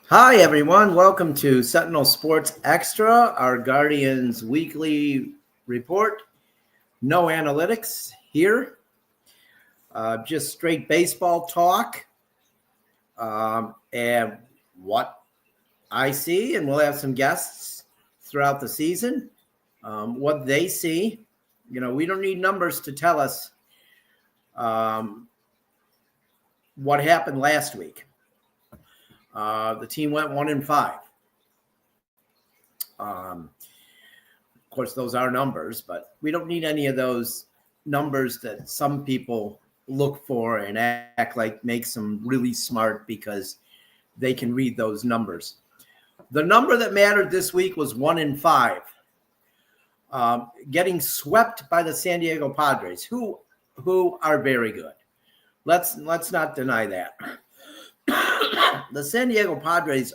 Hi, everyone. Welcome to Sentinel Sports Extra, our Guardians weekly report. No analytics here, just straight baseball talk and what I see. And we'll have some guests throughout the season, what they see. You know, we don't need numbers to tell us what happened last week. The team went 1-5. Of course, those are numbers, but we don't need any of those numbers that some people look for and act like makes them really smart because they can read those numbers. The number that mattered this week was 1-5. Getting swept by the San Diego Padres, who are very good. Let's not deny that. The San Diego Padres,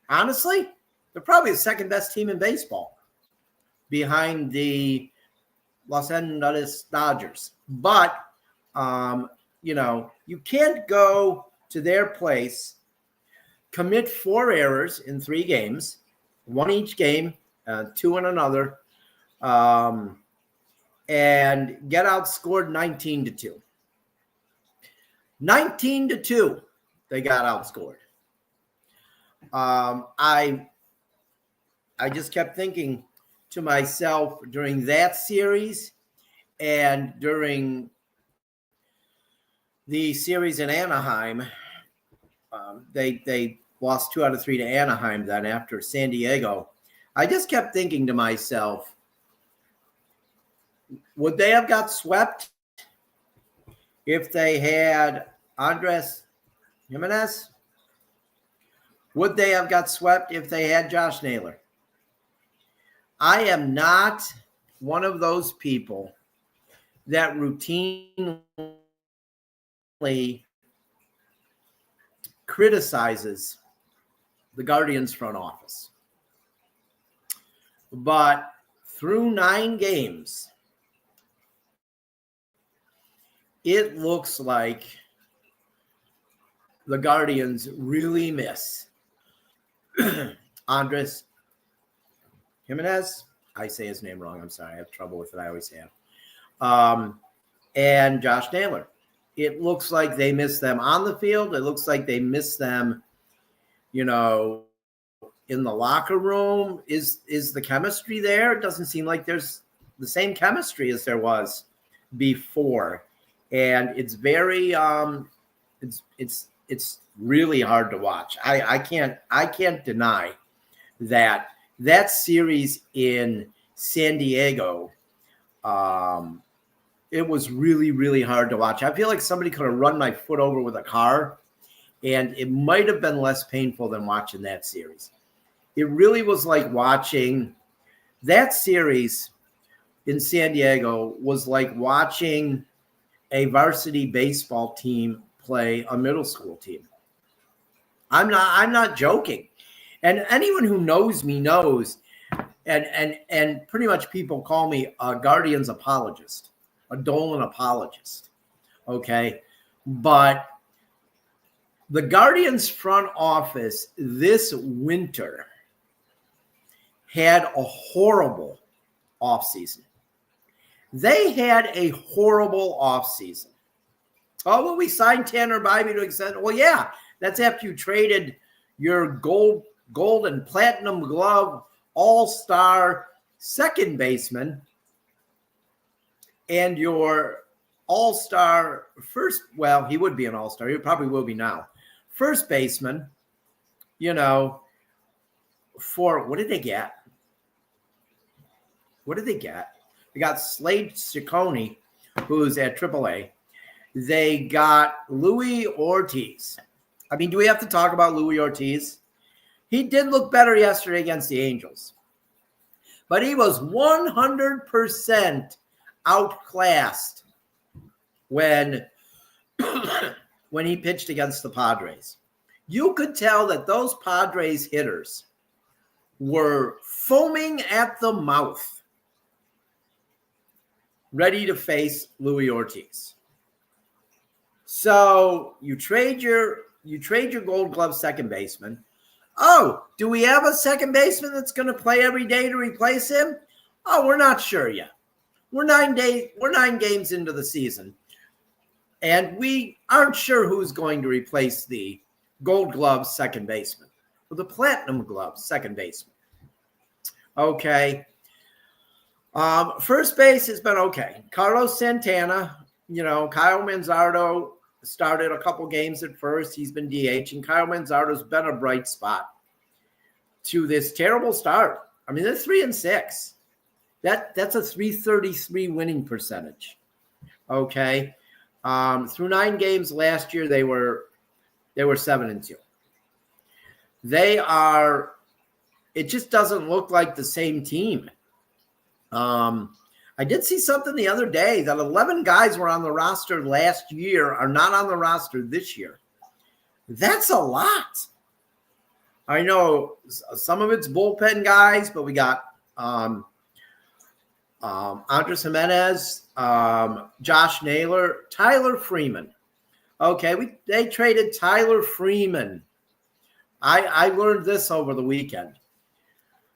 honestly, they're probably the second best team in baseball behind the Los Angeles Dodgers. But, you can't go to their place, commit 4 errors in 3 games, 1 each game, 2 in another, and get outscored 19-2. 19-2. They got outscored. I just kept thinking to myself during that series and during the series in Anaheim, they lost 2 out of 3 to Anaheim then after San Diego. I just kept thinking to myself, would they have got swept if they had Andres Jimenez? Would they have got swept if they had Josh Naylor? I am not one of those people that routinely criticizes the Guardians front office. But through 9 games, it looks like the Guardians really miss Andres Jimenez. I say his name wrong. I'm sorry. I have trouble with it. I always have. And Josh Naylor. It looks like they miss them on the field. It looks like they miss them, in the locker room. Is the chemistry there? It doesn't seem like there's the same chemistry as there was before. And it's very it's really hard to watch. I can't deny that series in San Diego, it was really, really hard to watch. I feel like somebody could have run my foot over with a car, and it might have been less painful than watching that series. It really was like watching that series in San Diego was like watching a varsity baseball team play a middle school team. I'm not joking. And anyone who knows me knows, and pretty much people call me a Guardians apologist, a Dolan apologist. Okay. But the Guardians front office this winter had a horrible offseason. They had a horrible offseason. Oh, well, we signed Tanner Bybee to extend. Well, yeah, that's after you traded your gold and platinum glove all-star second baseman and your all-star first. Well, he would be an all-star. He probably will be now. First baseman, for what did they get? What did they get? They got Slade Ciccone, who's at AAA. They got Luis Ortiz. I mean, do we have to talk about Luis Ortiz? He did look better yesterday against the Angels. But he was 100% outclassed when he pitched against the Padres. You could tell that those Padres hitters were foaming at the mouth, ready to face Luis Ortiz. So you trade your Gold Glove second baseman. Oh, do we have a second baseman that's going to play every day to replace him? Oh, we're not sure yet. We're 9 games into the season, and we aren't sure who's going to replace the Gold Glove second baseman or the Platinum Glove second baseman. Okay. First base has been okay. Carlos Santana, Kyle Manzardo started a couple games at first. He's been DH, and Kyle Manzardo's been a bright spot to this terrible start. I mean, they're 3-6. That's a .333 winning percentage. Okay. Through 9 games last year, they were 7-2. It just doesn't look like the same team. I did see something the other day that 11 guys were on the roster last year are not on the roster this year. That's a lot. I know some of it's bullpen guys, but we got Andres Jimenez, Josh Naylor, Tyler Freeman. Okay, they traded Tyler Freeman. I learned this over the weekend,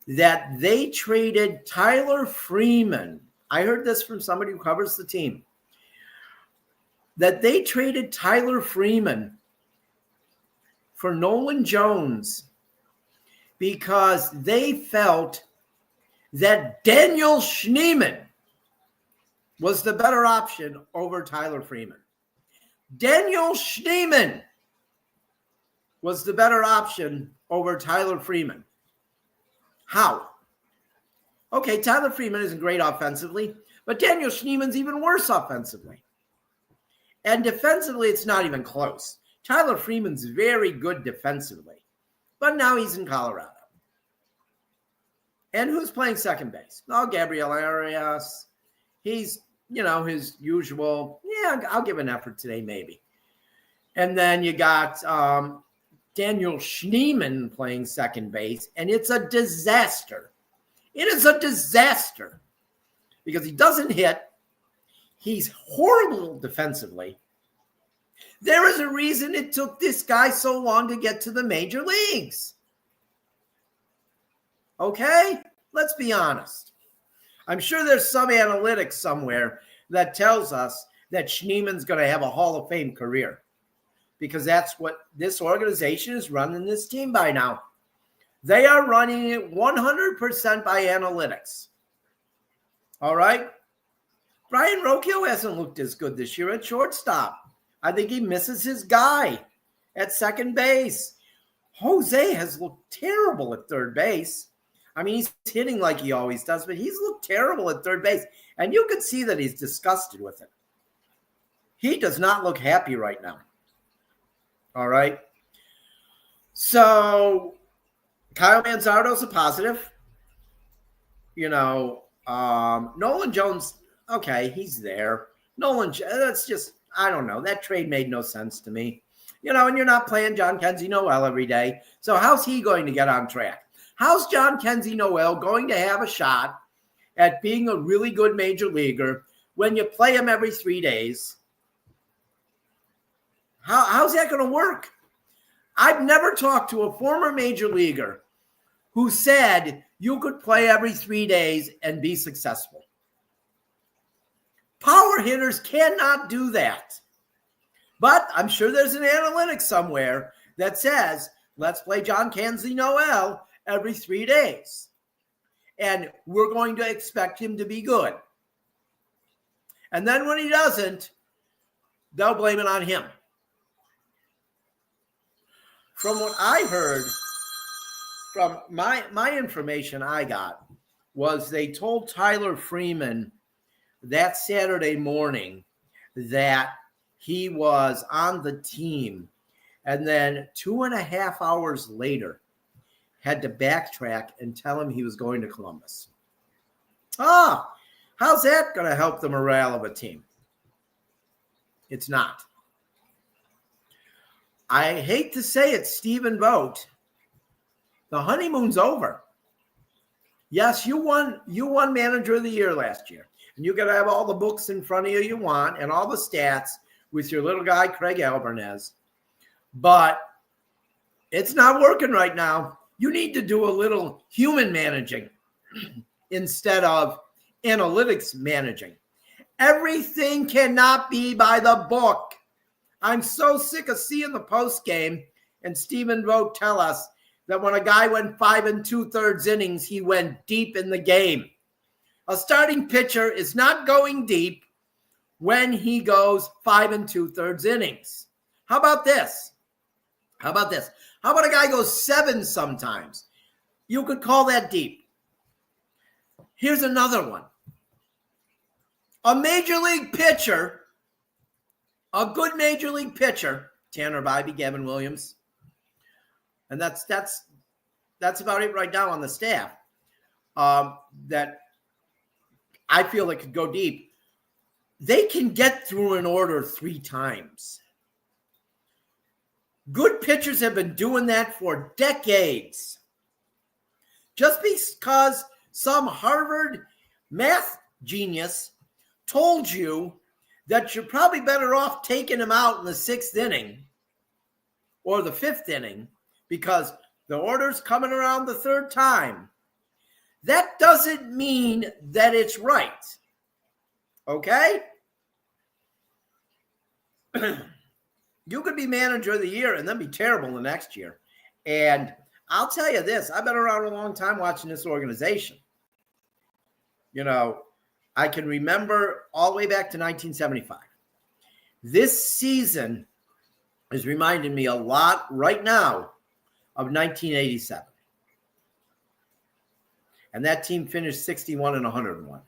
that they traded Tyler Freeman. I heard this from somebody who covers the team, that they traded Tyler Freeman for Nolan Jones because they felt that Daniel Schneemann was the better option over Tyler Freeman. Daniel Schneemann was the better option over Tyler Freeman. How? Okay, Tyler Freeman isn't great offensively, but Daniel Schneemann's even worse offensively. And defensively, it's not even close. Tyler Freeman's very good defensively, but now he's in Colorado. And who's playing second base? Oh, Gabriel Arias. He's, his usual, I'll give an effort today, maybe. And then you got Daniel Schneemann playing second base, and it's a disaster. It is a disaster because he doesn't hit. He's horrible defensively. There is a reason it took this guy so long to get to the major leagues. Okay? Let's be honest. I'm sure there's some analytics somewhere that tells us that Schneemann's going to have a Hall of Fame career, because that's what this organization is running this team by now. They are running it 100% by analytics. All right? Brian Rocchio hasn't looked as good this year at shortstop. I think he misses his guy at second base. Jose has looked terrible at third base. I mean, he's hitting like he always does, but he's looked terrible at third base. And you can see that he's disgusted with it. He does not look happy right now. All right? So Kyle Manzardo's a positive. Nolan Jones, okay, he's there. That's just, I don't know. That trade made no sense to me. And you're not playing John Kenzie Noel every day. So how's he going to get on track? How's John Kenzie Noel going to have a shot at being a really good major leaguer when you play him every 3 days? How's that going to work? I've never talked to a former major leaguer who said you could play every 3 days and be successful. Power hitters cannot do that. But I'm sure there's an analytics somewhere that says, let's play John Kenzie Noel every 3 days. And we're going to expect him to be good. And then when he doesn't, they'll blame it on him. From what I heard, from my information I got, was they told Tyler Freeman that Saturday morning that he was on the team, and then 2.5 hours later had to backtrack and tell him he was going to Columbus. How's that going to help the morale of a team? It's not. I hate to say it, Stephen Vogt, the honeymoon's over. Yes, you won Manager of the Year last year, and you got to have all the books in front of you want and all the stats with your little guy, Craig Alvarez. But It's not working right now. You need to do a little human managing instead of analytics managing. Everything cannot be by the book. I'm so sick of seeing the post game and Stephen Vogt tell us that when a guy went 5 2/3 innings, he went deep in the game. A starting pitcher is not going deep when he goes 5 2/3 innings. How about this? How about a guy goes 7 sometimes? You could call that deep. Here's another one. A major league pitcher, a good major league pitcher, Tanner Bybee, Gavin Williams, and that's about it right now on the staff that I feel that could go deep. They can get through an order 3 times. Good pitchers have been doing that for decades. Just because some Harvard math genius told you that you're probably better off taking him out in the 6th inning or the 5th inning because the order's coming around the 3rd time, that doesn't mean that it's right. Okay? You could be manager of the year and then be terrible the next year. And I'll tell you this, I've been around a long time watching this organization. You know, I can remember all the way back to 1975. This season is reminding me a lot right now of 1987. And that team finished 61 and 101.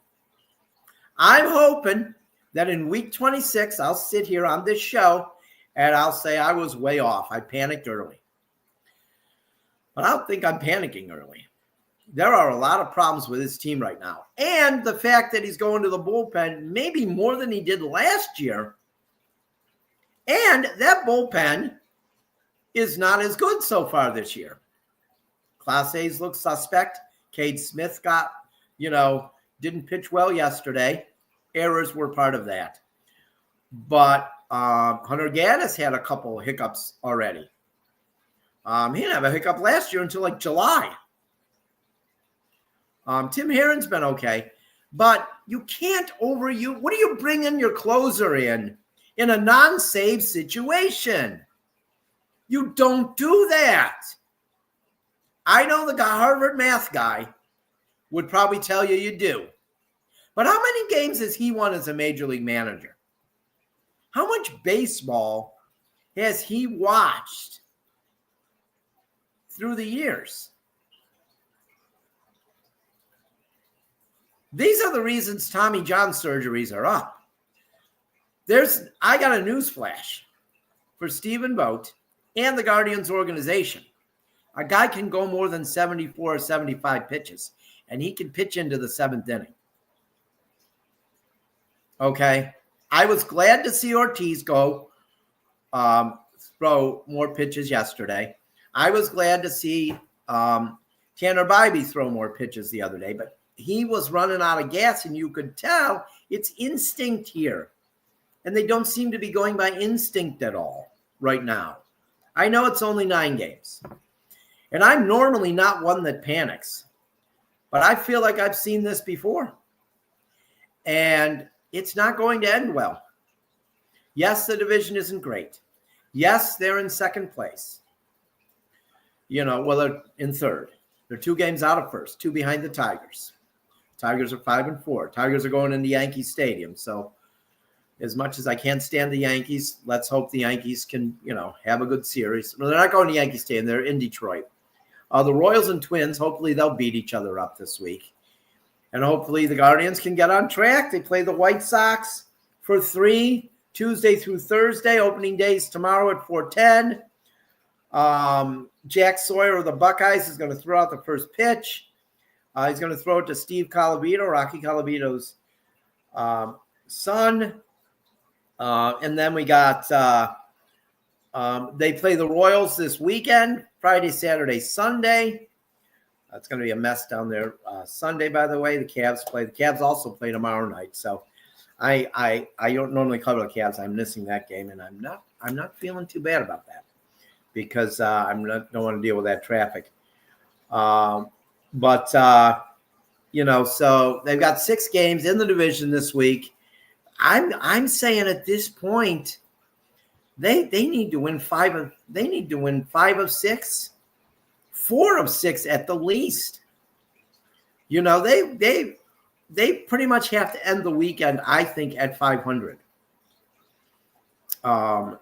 I'm hoping that in week 26, I'll sit here on this show and I'll say I was way off. I panicked early. But I don't think I'm panicking early. There are a lot of problems with his team right now. And the fact that he's going to the bullpen maybe more than he did last year. And that bullpen is not as good so far this year. Class A's look suspect. Cade Smith didn't pitch well yesterday. Errors were part of that. But Hunter Gaddis had a couple of hiccups already. He didn't have a hiccup last year until like July. Tim Herron's been okay. But you can't what do you bring in your closer in a non-save situation? You don't do that. I know the Harvard math guy would probably tell you you do. But how many games has he won as a major league manager? How much baseball has he watched through the years? These are the reasons Tommy John surgeries are up. I got a news flash for Stephen Vogt and the Guardians organization. A guy can go more than 74 or 75 pitches, and he can pitch into the 7th inning. Okay? I was glad to see Ortiz go throw more pitches yesterday. I was glad to see Tanner Bybee throw more pitches the other day, but he was running out of gas, and you could tell it's instinct here. And they don't seem to be going by instinct at all right now. I know it's only 9 games. And I'm normally not one that panics. But I feel like I've seen this before. And it's not going to end well. Yes, the division isn't great. Yes, they're in 2nd place. They're in 3rd. They're 2 games out of 1st, 2 behind the Tigers. Tigers are 5 and 4. Tigers are going into Yankee Stadium. So as much as I can't stand the Yankees, let's hope the Yankees can, have a good series. Well, they're not going to Yankee Stadium. They're in Detroit. The Royals and Twins, hopefully they'll beat each other up this week. And hopefully the Guardians can get on track. They play the White Sox for 3, Tuesday through Thursday. Opening days tomorrow at 4:10. Jack Sawyer of the Buckeyes is going to throw out the first pitch. He's going to throw it to Steve Colavito, Rocky Colavito's son. And then we got they play the Royals this weekend, Friday, Saturday, Sunday. It's going to be a mess down there. Sunday, by the way, the Cavs play. The Cavs also play tomorrow night. So I don't normally cover the Cavs. I'm missing that game, and I'm not feeling too bad about that. because don't want to deal with that traffic. So they've got 6 games in the division this week. I'm saying at this point, they need to win 5 of 6, 4 of 6 at the least. They pretty much have to end the weekend, I think, at 500. They're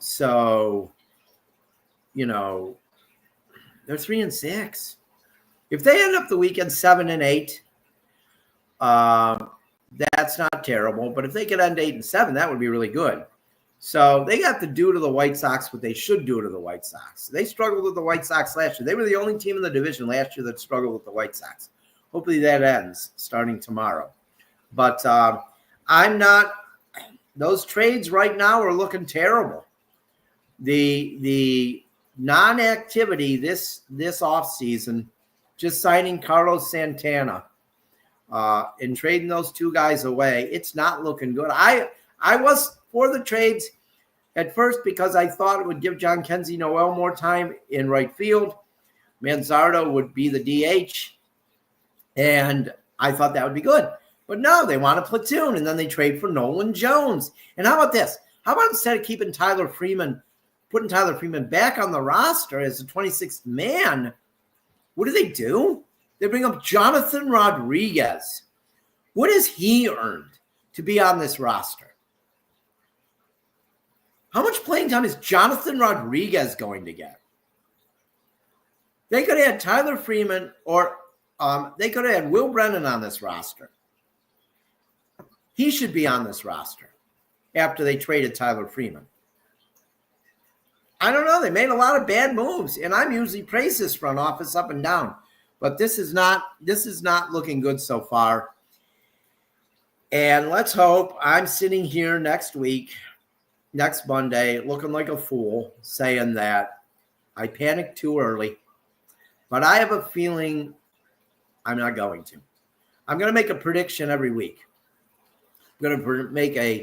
3-6. If they end up the weekend 7-8, that's not terrible. But if they could end 8-7, that would be really good. So they got to do to the White Sox what they should do to the White Sox. They struggled with the White Sox last year. They were the only team in the division last year that struggled with the White Sox. Hopefully that ends starting tomorrow. But those trades right now are looking terrible. The non-activity this offseason, just signing Carlos Santana and trading those 2 guys away, it's not looking good. I was for the trades at first because I thought it would give John Kenzie Noel more time in right field. Manzardo would be the DH, and I thought that would be good. But no, they want a platoon, and then they trade for Nolan Jones. And how about this? How about instead of keeping putting Tyler Freeman back on the roster as the 26th man, what do? They bring up Jonathan Rodriguez. What has he earned to be on this roster? How much playing time is Jonathan Rodriguez going to get? They could have had Tyler Freeman or they could have had Will Brennan on this roster. He should be on this roster after they traded Tyler Freeman. I don't know. They made a lot of bad moves, and I'm usually praise this front office up and down, but this is not looking good so far. And let's hope I'm sitting here next Monday, looking like a fool, saying that I panicked too early, but I have a feeling I'm not going to. I'm going to make a prediction every week. I'm going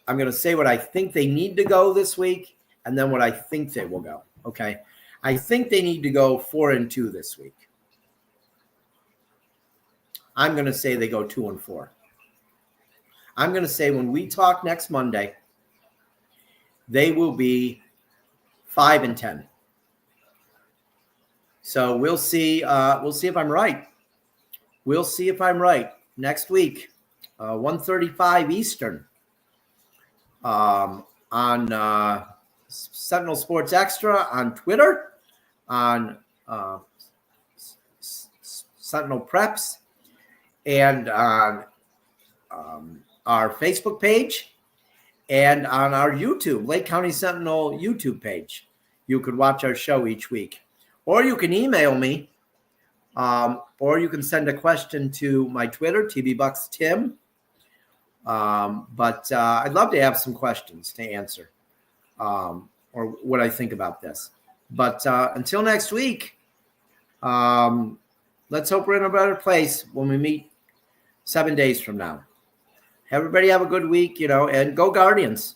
to say what I think they need to go this week, and then what I think they will go. Okay. I think they need to go 4-2 this week. I'm going to say they go 2-4. I'm going to say when we talk next Monday, they will be 5-10. So we'll see. We'll see if I'm right. We'll see if I'm right next week, 1:35 Eastern, on Sentinel Sports Extra, on Twitter, on Sentinel Preps, and on our Facebook page, and on our YouTube, Lake County Sentinel YouTube page. You could watch our show each week. Or you can email me, or you can send a question to my Twitter, TBBucksTim. But I'd love to have some questions to answer, or what I think about this. But until next week, let's hope we're in a better place when we meet 7 days from now. Everybody have a good week, and go Guardians.